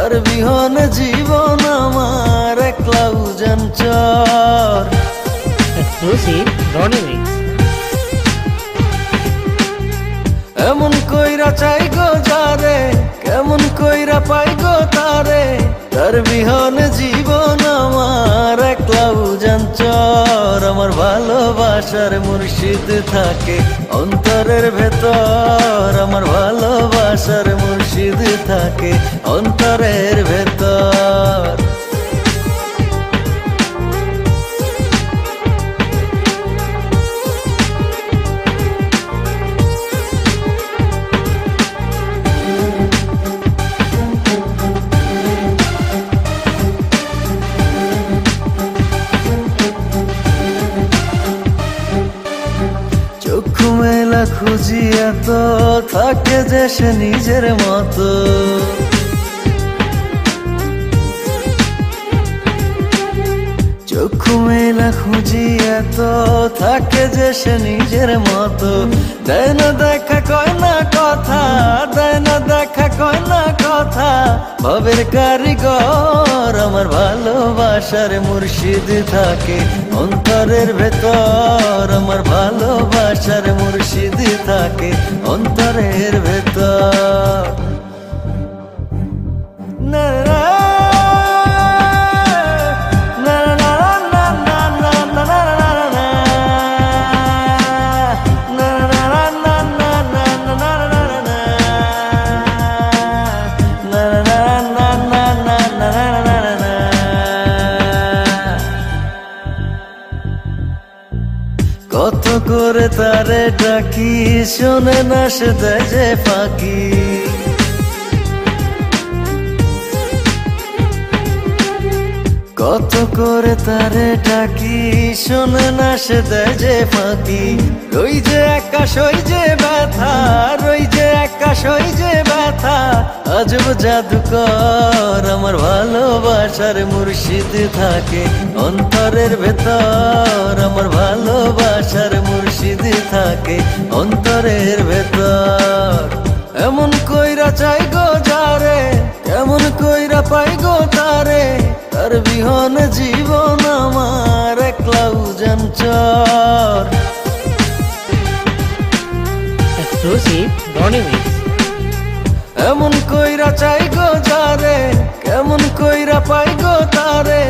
তার বিহনে জীবন আমার একলা উজান চর। Exclusive Ronnie Mix. এমন কইরা চাই গো যারে, কেমন কইরা পাই গো তারে, তার বিহনে জীবন আমার একলা উজান চর। আমার ভালোবাসার মুর্শিদ থাকে অন্তরের ভেতর, আমার ভালোবাসার মুর্শিদ থাকে অন্তরের ভেতর। চক্ষু মেলা খুঁজি এত থাকে যে সে নিজের মতো, চক্ষু মেলা খুঁজি এত থাকে যে সে নিজের মতো। দেয় না দেখা কয় না কথা, দেয় না দেখা কয় না কথা, ভবের কারিগর। আমার ভালোবাসার মুর্শিদ থাকে অন্তরের ভেতর, আমার ভালোবাসার মুর্শিদ থাকে অন্তরের ভেতর। না কত করে তারে ডাকি, শোনে না সে দেয় যে ফাঁকি। কত করে তারে ডাকি, শোনে না সে দেয় যে ফাঁকি। রই যে একা সই যে ব্যথা, রই যে একা সই যে ব্যথা, আজব জাদুকর। আমার ভালোবাসার মুর্শিদ থাকে অন্তরের ভেতর, আমার ভালোবাসার মুর্শিদ থাকে অন্তরের ভেতর। এমন কইরা চাই গো যারে, কেমন কইরা পাই গো তারে, তার বিহনে জীবন আমার একলা উজান চর। Exclusive Ronnie Mix. এমন কইরা চাই গো যারে, কেমন কইরা পাই গো তারে,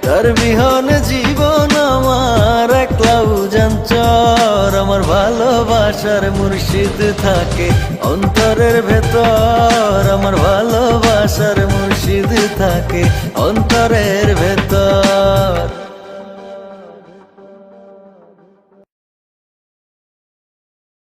তার বিহনে জীবন আমার একলা উজান চর। আমার ভালোবাসার মুর্শিদ থাকে অন্তরের ভেতর, আমার ভালোবাসার মুর্শিদ থাকে অন্তরের ভেতর।